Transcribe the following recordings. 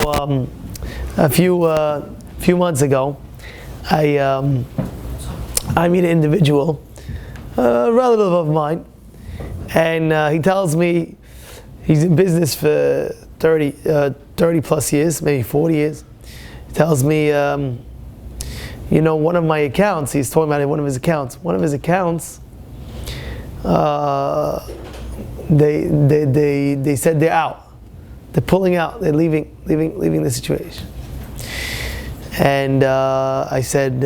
A few months ago, I meet an individual, a relative of mine, and he tells me he's in business for 30 plus years, maybe 40 years. He tells me, one of my accounts, he's talking about one of his accounts, they said they're out. They're pulling out. They're leaving the situation. And I said,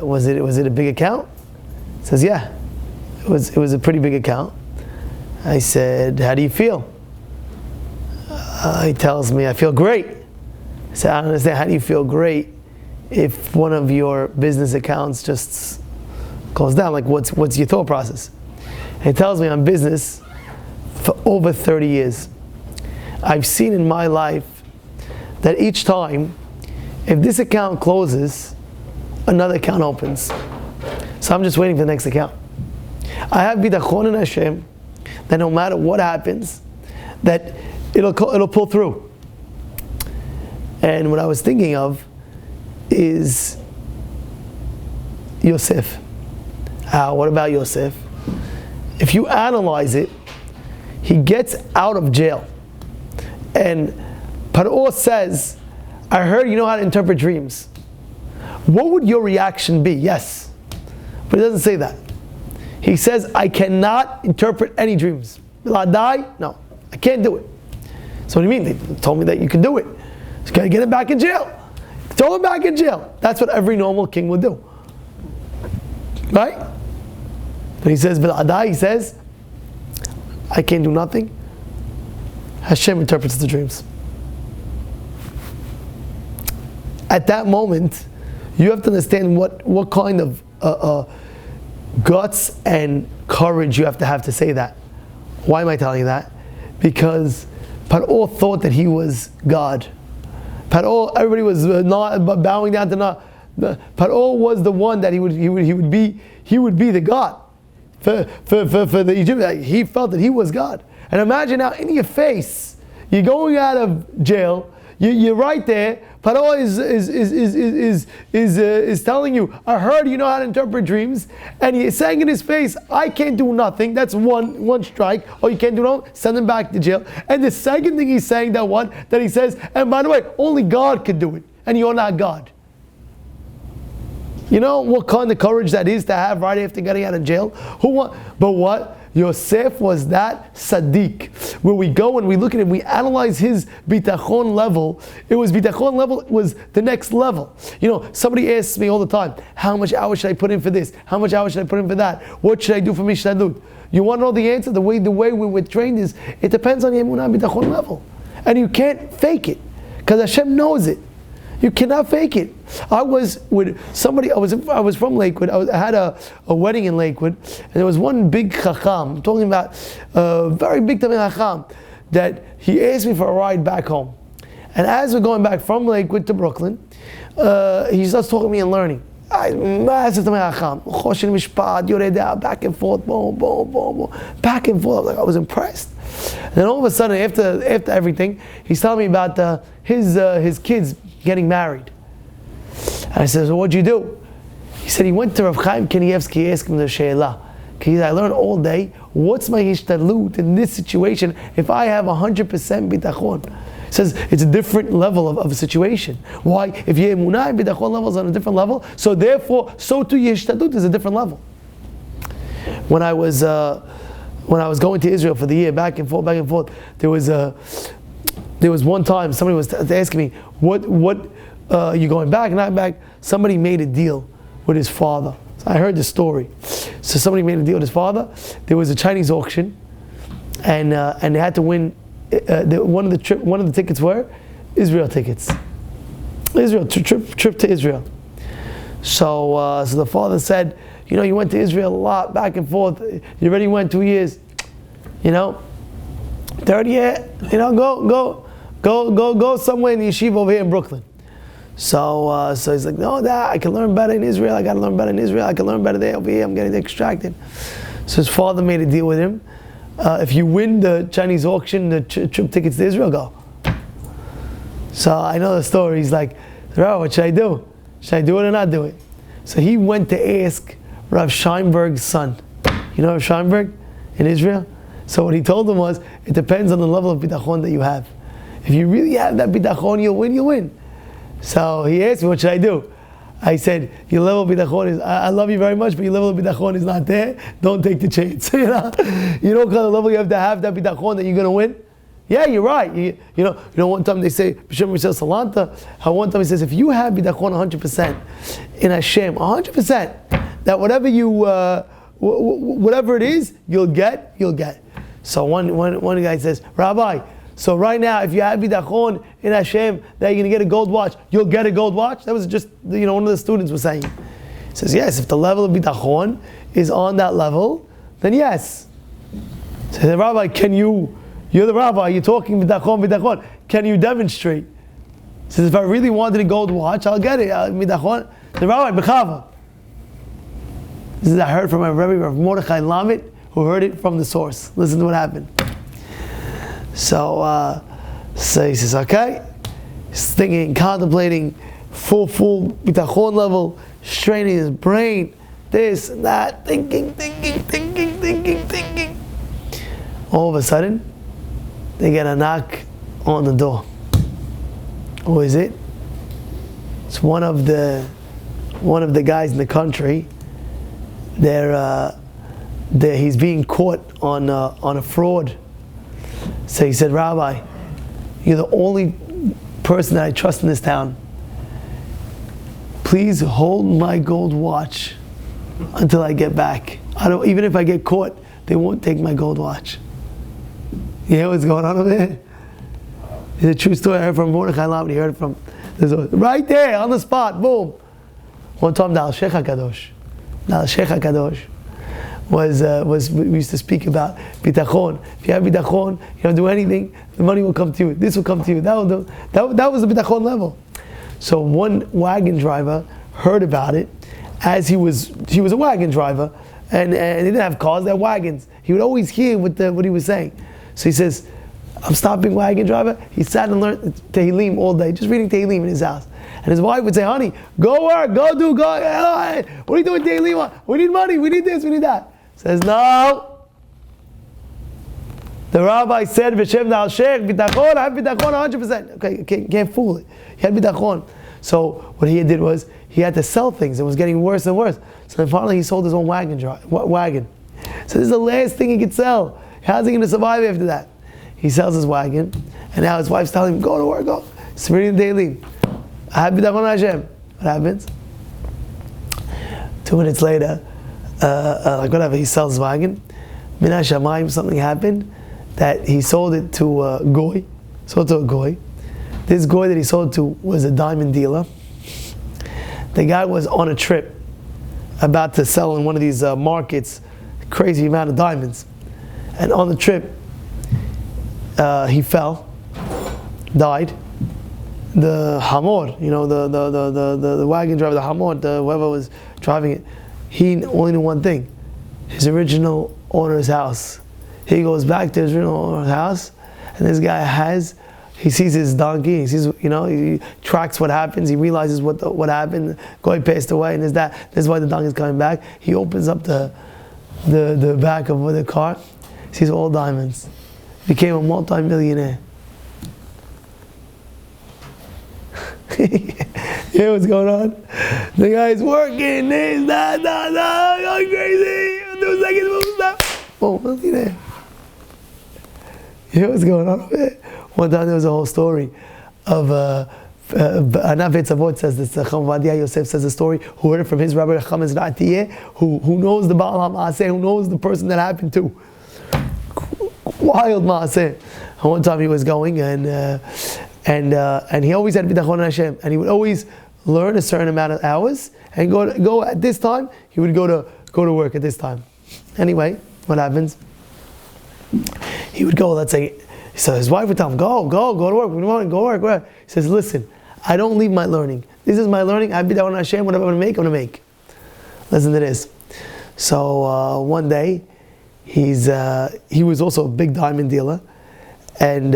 "Was it a big account?" He says, "Yeah, it was a pretty big account." I said, "How do you feel?" He tells me, "I feel great." I said, "I don't understand. How do you feel great if one of your business accounts just goes down? Like, what's your thought process?" And he tells me, "I'm in business for over 30 years. I've seen in my life that each time, if this account closes, another account opens. So I'm just waiting for the next account. I have Bitachon in Hashem that no matter what happens, that it'll pull through." And what I was thinking of is Yosef. What about Yosef? If you analyze it, he gets out of jail. And Paro says, "I heard you know how to interpret dreams." What would your reaction be? Yes. But he doesn't say that. He says, "I cannot interpret any dreams. Will I die? No, I can't do it." So what do you mean? They told me that you can do it. So can I get him back in jail? Throw him back in jail. That's what every normal king would do. Right? But he says, "Will I die?" He says, "I can't do nothing. Hashem interprets the dreams." At that moment, you have to understand what kind of guts and courage you have to say that. Why am I telling you that? Because Paro thought that he was God. Paro, everybody was not bowing down to not. Paro was the one that he would be the God for the Egyptians. He felt that he was God. And imagine now in your face, you're going out of jail, you're right there, Paro is telling you, "I heard you know how to interpret dreams," and he's saying in his face, "I can't do nothing." That's one strike. "Oh, you can't do nothing?" Send him back to jail. And the second thing he's saying, that he says, "And by the way, only God can do it, and you're not God." You know what kind of courage that is to have right after getting out of jail? But what? Yosef was that Sadiq. Where we go and we look at him, we analyze his Bitachon level. Bitachon level was the next level. Somebody asks me all the time, "How much hours should I put in for this? How much hours should I put in for that? What should I do for Mishnadut?" You want to know the answer? The way we're trained is, it depends on the Emunah Bitachon level. And you can't fake it, because Hashem knows it. You cannot fake it. I was with somebody, I was from Lakewood. I had a wedding in Lakewood, and there was one big chacham, I'm talking about a very big Tamil chacham, that he asked me for a ride back home. And as we're going back from Lakewood to Brooklyn, he starts talking to me and learning. Massive Tamil chacham, Choshen Mishpat, Yoredah, back and forth, boom, boom, boom, boom, back and forth. I was impressed. And then all of a sudden, after everything, he's telling me about his kids getting married. And I said, "So what'd you do?" He said he went to Rav Chaim Kanievsky, asked him the she'elah. I learned all day, what's my hishtadlut in this situation if I have 100% bitachon? He says it's a different level of a situation. Why? If your emunah and bitachon levels on a different level, so therefore, so too your hishtadlut is a different level. When I was going to Israel for the year, back and forth, there was one time somebody was asking me, what you going back, not back? Somebody made a deal with his father. So I heard the story. So somebody made a deal with his father. There was a Chinese auction, and they had to win. One of the tickets were Israel tickets. Trip to Israel. So the father said, "You went to Israel a lot, back and forth. You already went 2 years. Third year, go somewhere in the yeshiva over here in Brooklyn." So he's like, "No, Dad, I can learn better in Israel. I got to learn better in Israel. I can learn better there. Over here, I'm getting extracted." So his father made a deal with him. If you win the Chinese auction, the trip tickets to Israel go. So I know the story. He's like, Rav, what should I do? Should I do it or not do it? So he went to ask Rav Scheinberg's son. You know Rav Scheinberg in Israel? So what he told him was, it depends on the level of bitachon that you have. If you really have that bitachon, you'll win, you'll win. So he asked me, what should I do? I said, your level of bitachon is, I love you very much, but your level of bitachon is not there. Don't take the chance. You know what kind of level you have to have that bitachon that you're going to win? Yeah, you're right. You know, one time they say, B'Shem Rishel Salanta, how one time he says, if you have bitachon 100% in Hashem, 100%, that whatever you, whatever it is, you'll get. So one guy says, Rabbi, so right now, if you have bitachon in Hashem, that you're going to get a gold watch, you'll get a gold watch? That was just, one of the students was saying. He says, yes, if the level of bitachon is on that level, then yes. So the Rabbi, you're the Rabbi, you're talking bitachon, can you demonstrate? He says, if I really wanted a gold watch, I'll get it. Bitachon. The Rabbi, b'chava. This is I heard from my Rabbi, Rav Mordechai Lamed, who heard it from the source. Listen to what happened. So he says, okay. He's thinking, contemplating, full bitachon level, straining his brain, this and that, thinking. All of a sudden, they get a knock on the door. Who is it? It's one of the guys in the country. He's being caught on a fraud. So he said, Rabbi, you're the only person that I trust in this town. Please hold my gold watch until I get back. Even if I get caught, they won't take my gold watch. You hear what's going on over there? It's a true story I heard from Mordechai Lamed. He heard it from right there on the spot. Boom. One time, the Sheikh HaKadosh was we used to speak about bitachon. If you have bitachon, you don't do anything, the money will come to you. This will come to you. That was the bitachon level. So one wagon driver heard about it, as he was a wagon driver, and he didn't have cars, they had wagons. He would always hear what he was saying. So he says, I'm stopping wagon driver. He sat and learned Tehillim all day, just reading Tehillim in his house. And his wife would say, honey, go work, go. What are you doing Tehillim? We need money, we need this, we need that. Says, no. The rabbi said, V'shem da'al sheikh, bitachon, I have bitachon 100%. Okay, can't fool it. He had bitachon. So what he did was, he had to sell things. It was getting worse and worse. So then finally he sold his own wagon. So this is the last thing he could sell. How's he going to survive after that? He sells his wagon, and now his wife's telling him, go to work, go. He's reading daily. I have bitachon Hashem. What happens? 2 minutes later, he sells his wagon. Min HaShamayim, something happened that he sold it to a goy. This goy that he sold to was a diamond dealer. The guy was on a trip, about to sell in one of these markets, crazy amount of diamonds. And on the trip, he fell, died. The hamor, the wagon driver, the hamor, whoever was driving it, he only knew one thing: his original owner's house. He goes back to his original owner's house, and this guy he sees his donkey. He sees, he tracks what happens. He realizes what happened. Guy passed away, and this is why the donkey's coming back. He opens up the back of the car, sees all diamonds. Became a multi-millionaire. You know what's going on? The guy's working, this, that, going crazy. 2 seconds, move, stop. Oh, millionaire. You know what's going on over there? One time there was a whole story of Anav Etzavot says this. Rabbi Yosef says the story. Who heard it from his Rabbi Chametz Ratiyeh, who knows the Baal HaMaaseh, who knows the person that happened to. Wild Maaseh. One time he was going and he always had Bitachon Hashem, and he would always learn a certain amount of hours and go at this time. He would go to work at this time. Anyway, what happens? He would go. Let's say, so his wife would tell him, go to work. We want to go work. He says, listen, I don't leave my learning. This is my learning. I Bitachon Hashem. Whatever I'm going to make. Listen to this. So one day, he was also a big diamond dealer, and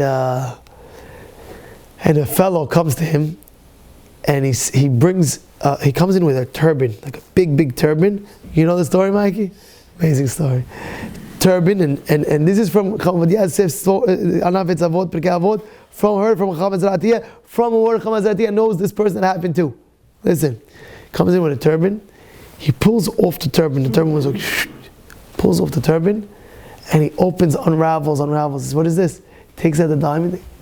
And a fellow comes to him, and he comes in with a turban, like a big turban. You know the story, Mikey? Amazing story. Turban, and this is from Rabbi Yosef's Anavet Avot, Pirkei Avot, from Bezrat Hashem, from a word Bezrat Hashem knows this person that happened to. Listen, comes in with a turban, he pulls off the turban was like, pulls off the turban, and he unravels. Says, what is this? Takes out the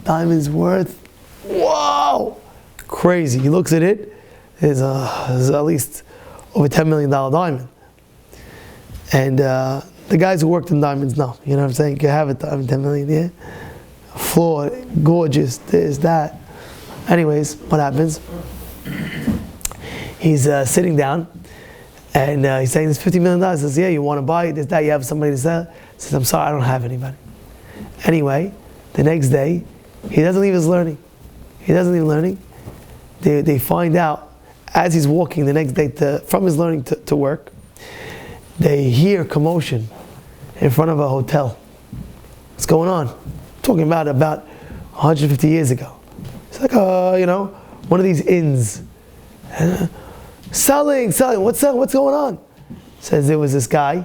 diamond's worth, wow, crazy. He looks at it, there's at least over $10 million diamond. And the guys who worked in diamonds know, you know what I'm saying? You can have a diamond, 10 million, yeah? Floor, gorgeous, this, that. Anyways, what happens? He's sitting down, and he's saying, "There's $50 million." He says, "Yeah, you want to buy it? There's that. You have somebody to sell?" He says, "I'm sorry, I don't have anybody." Anyway, the next day, he doesn't leave his learning. They find out as he's walking the next day from his learning to work. They hear commotion in front of a hotel. What's going on? Talking about 150 years ago. It's like one of these inns. Selling. What's going on? Says there was this guy,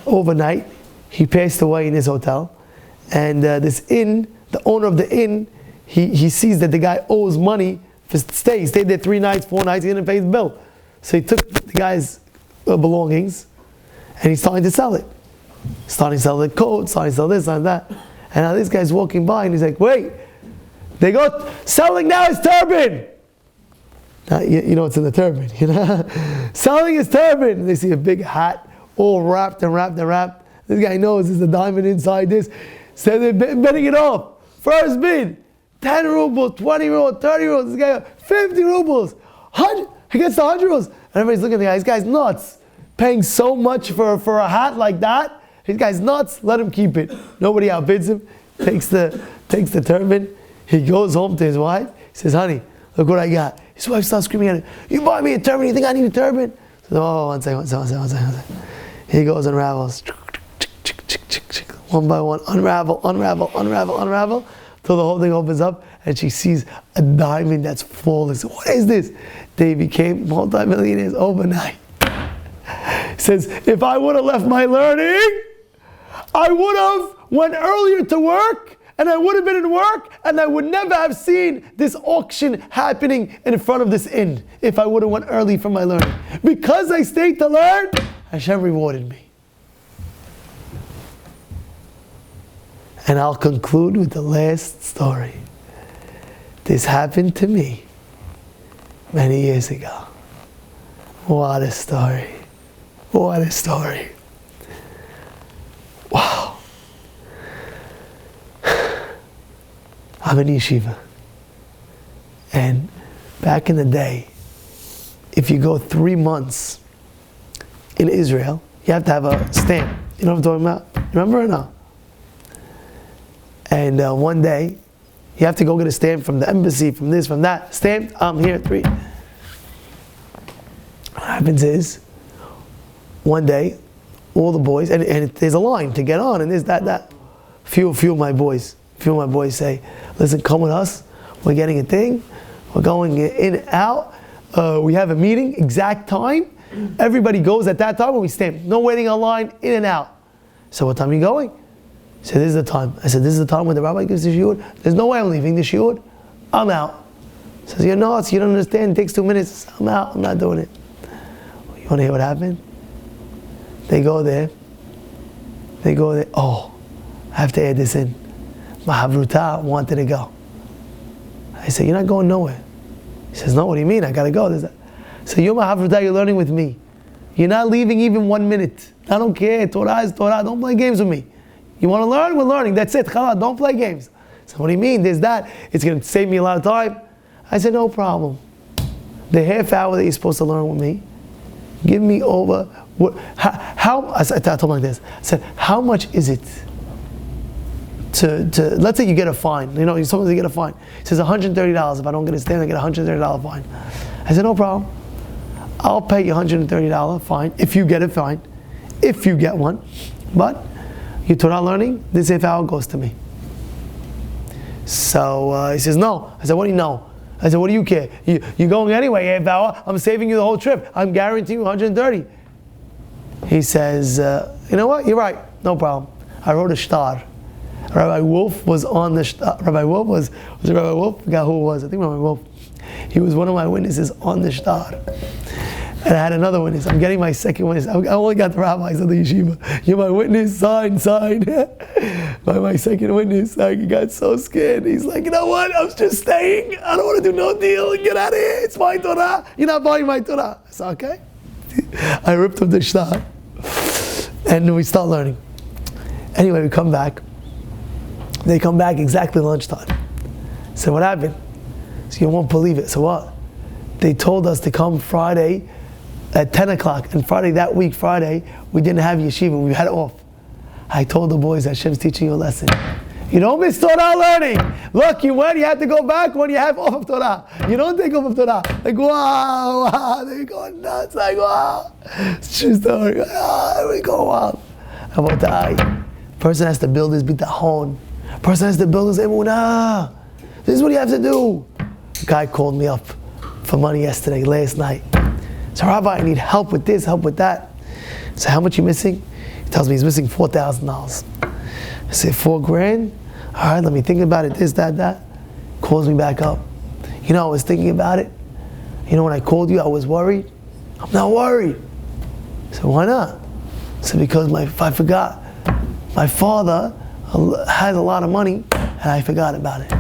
overnight, he passed away in his hotel. And this inn, the owner of the inn, he sees that the guy owes money for stay. He stayed there 3 nights, 4 nights, he didn't pay his bill. So he took the guy's belongings, and he's starting to sell it. Starting to sell the coat, starting to sell this and that. And now this guy's walking by and he's like, wait, they go selling now his turban. Now, you know what's in the turban, you know? Selling his turban. And they see a big hat, all wrapped. This guy knows there's a diamond inside this. So they're betting it off. First bid, 10 rubles, 20 rubles, 30 rubles. This guy, 50 rubles. 100, he gets 100 rubles. And everybody's looking at the guy, this guy's nuts. Paying so much for a hat like that. This guy's nuts, let him keep it. Nobody outbids him, takes the turban. He goes home to his wife. He says, honey, look what I got. His wife starts screaming at him, you bought me a turban, you think I need a turban? He says, oh, one second. He goes, unravels. One by one, unravel, till the whole thing opens up and she sees a diamond that's flawless. What is this? They became multimillionaires overnight. Says, if I would have left my learning, I would have went earlier to work, and I would have been in work, and I would never have seen this auction happening in front of this inn if I would have went early from my learning. Because I stayed to learn, Hashem rewarded me. And I'll conclude with the last story. This happened to me many years ago. What a story. What a story. Wow. I'm in yeshiva. And back in the day, if you go 3 months in Israel, you have to have a stamp. You know what I'm talking about? Remember or no? And one day, you have to go get a stamp from the embassy, from this, from that. Stamp, I'm here, 3. What happens is, one day, all the boys, and there's a line to get on, and there's that. Few of my boys say, listen, come with us, we're getting a thing, we're going in and out, we have a meeting, exact time, everybody goes at that time when we stand, no waiting on line, in and out. So what time are you going? He said, this is the time. I said, this is the time when the rabbi gives the shiur? There's no way I'm leaving the shiur, I'm out. He says, you're nuts, you don't understand, it takes 2 minutes, I'm out, I'm not doing it. You want to hear what happened? They go there, oh, I have to add this in. My havruta wanted to go. I said, you're not going nowhere. He says, no, what do you mean? I got to go. So you're my havruta, you're learning with me. You're not leaving even 1 minute. I don't care, Torah is Torah, don't play games with me. You want to learn? We're learning, that's it, Challah, don't play games. So what do you mean? There's that, it's going to save me a lot of time. I said, no problem. The half hour that you're supposed to learn with me, give me over. I told him like this. I said, how much is it to let's say you get a fine. You know, sometimes you get a fine. It says $130. If I don't get a stand, I get a $130 fine. I said, no problem. I'll pay you $130 fine if you get a fine, if you get one. But your Torah learning, this half hour goes to me. So he says, no. I said, what do you know? I said, what do you care? You're going anyway, half hour. I'm saving you the whole trip. I'm guaranteeing you 130. He says, you know what? You're right. No problem. I wrote a shtar. Rabbi Wolf was on the shtar. Rabbi Wolf was it Rabbi Wolf? I forgot who it was. I think Rabbi Wolf. He was one of my witnesses on the shtar. And I had another witness. I'm getting my second witness. I only got the rabbis of the yeshiva. You're my witness, sign. my second witness. I got so scared. He's like, you know what? I'm just staying. I don't want to do no deal. Get out of here. It's my torah. You're not buying my torah. I said, okay. I ripped up the shtar. And we start learning. Anyway, we come back. They come back exactly lunchtime. So what happened? So you won't believe it. So what? They told us to come Friday at 10 o'clock. And Friday, that week, Friday, we didn't have yeshiva. We had it off. I told the boys, Hashem's teaching you a lesson. You don't miss Torah learning. Look, you have to go back when you have off of Torah. You don't take off of Torah. Like, wow, they go nuts. Like, wow. It's true story. We go wild. Person has to build his bitachon. Person has to build his emunah. This is what you have to do. A guy called me up for money last night. So, Rabbi, I need help with this, help with that. So, how much you missing? He tells me he's missing $4,000. I say, $4,000? All right, let me think about it, this, that. Calls me back up. You know, I was thinking about it. You know, when I called you, I was worried. I'm not worried. I said, why not? I said, because I forgot. My father has a lot of money, and I forgot about it.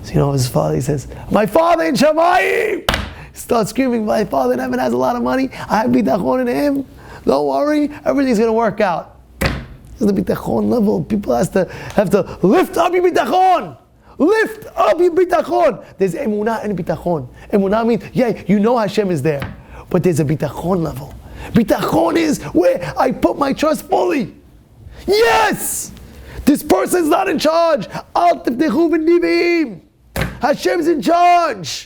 So, you know, his father, he says, my father in Shamayim! Starts screaming, my father in heaven has a lot of money. I have bitachon in him. Don't worry, everything's going to work out. This is the bitachon level. People have to lift up your bitachon. Lift up your bitachon. There's emunah and bitachon. Emunah means, yeah, you know Hashem is there. But there's a bitachon level. Bitachon is where I put my trust fully. Yes! This person's not in charge. Al tiftechu b'nivim. Hashem's in charge.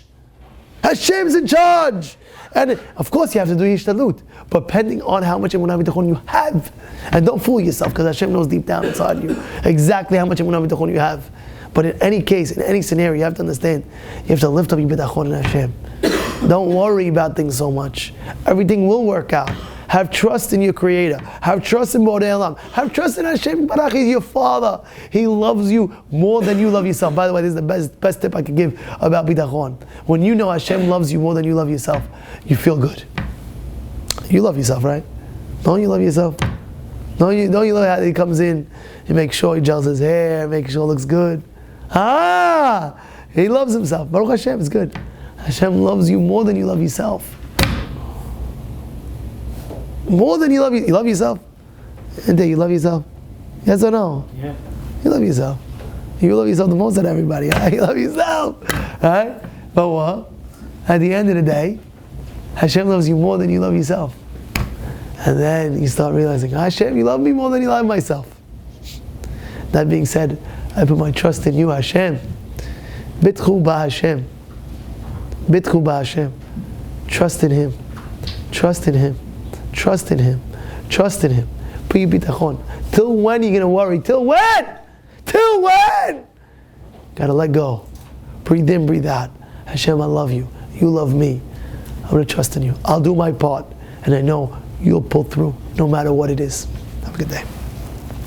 Hashem's in charge. And of course you have to do ishtalut, but depending on how much emunah bitachon you have. And don't fool yourself, because Hashem knows deep down inside you exactly how much emunah bitachon you have. But in any case, in any scenario, you have to understand, you have to lift up your bitachon in Hashem. Don't worry about things so much. Everything will work out. Have trust in your Creator. Have trust in Borei Olam. Have trust in Hashem Barach. He's your Father. He loves you more than you love yourself. By the way, this is the best tip I could give about bitachon. When you know Hashem loves you more than you love yourself, you feel good. You love yourself, right? Don't you love yourself? Don't you love how he comes in, he makes sure he gels his hair, makes sure it looks good. He loves himself. Baruch Hashem, it's good. Hashem loves you more than you love yourself. More than you love yourself. And you love yourself? Yes or no? Yeah. You love yourself. You love yourself the most out of everybody. Right? You love yourself. Right? But what? At the end of the day, Hashem loves you more than you love yourself. And then you start realizing, Hashem, you love me more than you love myself. That being said, I put my trust in you, Hashem. Bitchu ba Hashem. Bitchu ba Hashem. Trust in Him. Trust in Him. Trust in Him. Trust in Him. Put your bitachon. Till when are you going to worry? Till when? Till when? Gotta let go. Breathe in, breathe out. Hashem, I love you. You love me. I'm going to trust in you. I'll do my part. And I know you'll pull through no matter what it is. Have a good day.